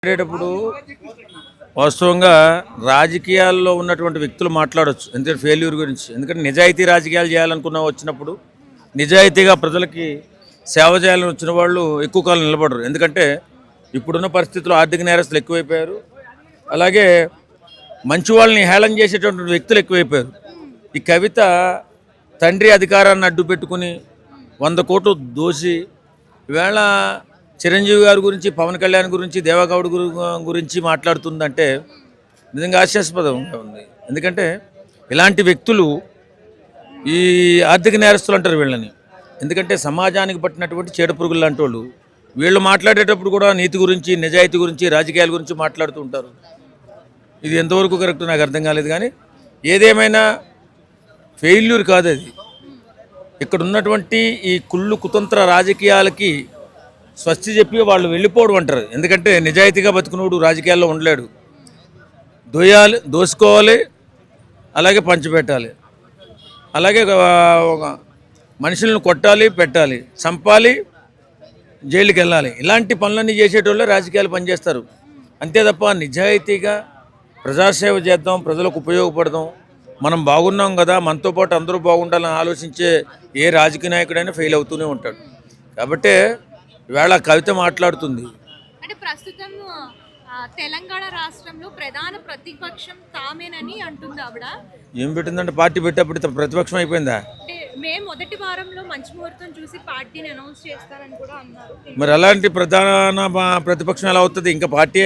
మాట్లాడేటప్పుడు వాస్తవంగా రాజకీయాల్లో ఉన్నటువంటి వ్యక్తులు మాట్లాడవచ్చు, ఎందుకంటే ఫెయిల్యూర్ గురించి. ఎందుకంటే నిజాయితీ రాజకీయాలు చేయాలనుకున్న వచ్చినప్పుడు నిజాయితీగా ప్రజలకి సేవ చేయాలని వచ్చిన వాళ్ళు ఎక్కువ కాలం నిలబడరు. ఎందుకంటే ఇప్పుడున్న పరిస్థితుల్లో ఆర్థిక నేరస్తులు ఎక్కువైపోయారు, అలాగే మంచి వాళ్ళని హేళన చేసేటువంటి వ్యక్తులు ఎక్కువైపోయారు. ఈ కవిత తండ్రి అధికారాన్ని అడ్డు పెట్టుకుని 100 కోట్లు దోసి ఈవేళ చిరంజీవి గారి గురించి, పవన్ కళ్యాణ్ గురించి, దేవగౌడ్ గురించి మాట్లాడుతుందంటే నిజంగా హాస్యాస్పదంగా ఉంది. ఎందుకంటే ఇలాంటి వ్యక్తులు ఈ ఆర్థిక నేరస్తులు అంటారు వీళ్ళని. ఎందుకంటే సమాజానికి పట్టినటువంటి చీడపురుగులు లాంటి వాళ్ళు. వీళ్ళు మాట్లాడేటప్పుడు కూడా నీతి గురించి, నిజాయితీ గురించి, రాజకీయాల గురించి మాట్లాడుతూ ఉంటారు. ఇది ఎంతవరకు కరెక్ట్ నాకు అర్థం కాలేదు. కానీ ఏదేమైనా ఫెయిల్యూర్ కాదు అది. ఇక్కడ ఉన్నటువంటి ఈ కుళ్ళు కుతంత్ర రాజకీయాలకి స్వస్తి చెప్పి వాళ్ళు వెళ్ళిపోవడం అంటారు. ఎందుకంటే నిజాయితీగా బతుకునోడు రాజకీయాల్లో ఉండలేడు. దోసుకోవాలి, అలాగే పంచిపెట్టాలి, అలాగే మనుషులను కొట్టాలి, పెట్టాలి, చంపాలి, జైలుకి వెళ్ళాలి. ఇలాంటి పనులన్నీ చేసేటోళ్ళే రాజకీయాలు పనిచేస్తారు. అంతే తప్ప నిజాయితీగా ప్రజాసేవ చేద్దాం, ప్రజలకు ఉపయోగపడదాం, మనం బాగున్నాం కదా, మనతో పాటు అందరూ బాగుండాలని ఆలోచించే ఏ రాజకీయ నాయకుడైనా ఫెయిల్ అవుతూనే ఉంటాడు. కాబట్టి ఇవాళ కవిత మాట్లాడుతుంది. అంటే ప్రస్తుతం తెలంగాణ రాష్ట్రంలో ప్రధాన ప్రతిపక్షం తామేనని అంటుంది ఆవిడ. ఏం పెట్టిందంటే పార్టీ పెట్టేప్పుడు ప్రతిపక్షం అయిపోయిందా? అంటే మే మొదటి వారంలో మంచి ముహూర్తం చూసి పార్టీని అనౌన్స్ చేస్తారని కూడా అన్నారు. మరి అలాంటి ప్రధాన ప్రతిపక్షం ఎలా అవుతుంది? ఇంకా పార్టీ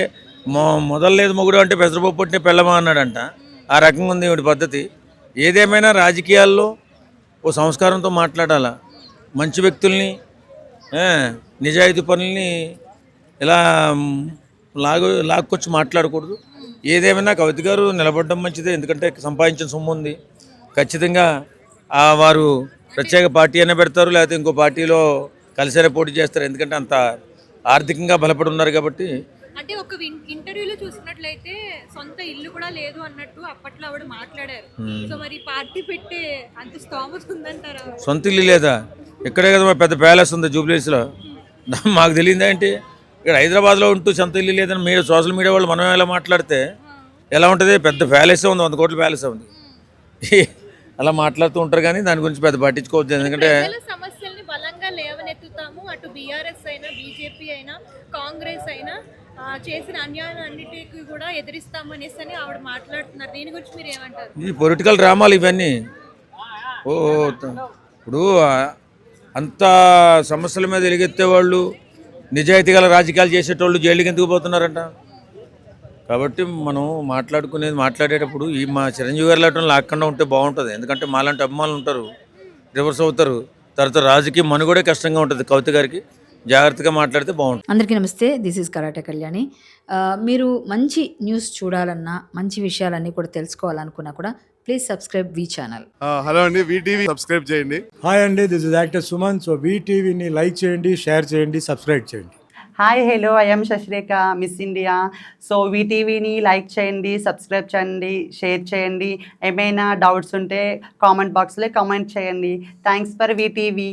మొదలలేదు మొగుడు అంటే పెసరపప్పు పుట్టిన పెళ్ళమా అన్నాడంట. ఆ రకంగా ఉంది వీడి పద్ధతి. ఏదేమైనా రాజకీయాల్లో ఓ సంస్కారంతో మాట్లాడాలా. మంచి వ్యక్తుల్ని, నిజాయితీ పనుల్ని ఇలా లాక్కొచ్చి మాట్లాడకూడదు. ఏదేమైనా కవిత గారు నిలబడడం మంచిదే. ఎందుకంటే సంపాదించిన సొమ్ము ఉంది. ఖచ్చితంగా వారు ప్రత్యేక పార్టీ అయినా పెడతారు, లేకపోతే ఇంకో పార్టీలో కలిసే పోటీ చేస్తారు. ఎందుకంటే అంత ఆర్థికంగా బలపడి ఉన్నారు కాబట్టి. అంటే ఒక ఇంటర్వ్యూలో చూసినట్లయితే సొంత ఇల్లు కూడా లేదు అన్నట్టు అప్పట్లో ఆవిడ మాట్లాడారు. సో మరి పార్టీ పెట్టే అంత స్తోమత ఉందంటారా? సొంత ఇల్లు లేదా? ఇక్కడే కదా పెద్ద ప్యాలెస్ ఉంది జూబ్లీస్లో. మాకు తెలియదా ఏంటి? ఇక్కడ హైదరాబాద్లో ఉంటూ సొంత ఇల్లు లేదని మీరు సోషల్ మీడియా వాళ్ళు మనం ఎలా మాట్లాడితే ఎలా ఉంటుంది? పెద్ద ప్యాలెస్ ఉంది, 100 కోట్ల ప్యాలెస్ ఉంది. అలా మాట్లాడుతూ ఉంటారు కానీ దాని గురించి పెద్ద పట్టించుకోవచ్చు. ఎందుకంటే సమస్యల్ని బలంగా లేవనెత్తుతాము, అటు బీఆర్ఎస్ అయినా, బీజేపీ అయినా, కాంగ్రెస్ అయినా చేసిన అన్యాయాన్నిటికీ కూడా ఎదిరిస్తామనేసి అని ఆవిడ మాట్లాడుతున్నారు. దీని గురించి మీరు ఏమంటారు? ఈ పొలిటికల్ డ్రామాలు ఇవన్నీ. ఇప్పుడు అంత సమస్యల మీద ఎలుగెత్తే వాళ్ళు, నిజాయితీ గల రాజకీయాలు చేసేటోళ్ళు జైలుకి ఎందుకు పోతున్నారంట? కాబట్టి మనం మాట్లాడేటప్పుడు ఈ మా చిరంజీవి గారు లాంటి లాక్కుండా ఉంటే బాగుంటుంది. ఎందుకంటే మాలాంటి అభిమానులు ఉంటారు, రివర్స్ అవుతారు. తర్వాత రాజకీయ మనుగడే కష్టంగా ఉంటుంది. కవిత గారికి జాగ్రత్తగా మాట్లాడితే బాగుంటుంది. అందరికీ నమస్తే, దిస్ ఈజ్ కరాటే కళ్యాణి. మీరు మంచి న్యూస్ చూడాలన్నా, మంచి విషయాలన్నీ కూడా తెలుసుకోవాలనుకున్నా కూడా ప్లీజ్ సబ్స్క్రైబ్ వి ఛానల్. హలో అండి, వీటీవీ సబ్స్క్రైబ్ చేయండి. హాయ్ అండి, this is actor Suman. So వీటీవీని లైక్ చేయండి, షేర్ చేయండి, సబ్స్క్రైబ్ చేయండి. Hi hello, I'm Shashirekha, miss India. So వీటీవీని లైక్ చేయండి, సబ్స్క్రైబ్ చేయండి, షేర్ చేయండి. ఏమైనా డౌట్స్ ఉంటే కామెంట్ బాక్స్లో కామెంట్ చేయండి. Thanks for VTV.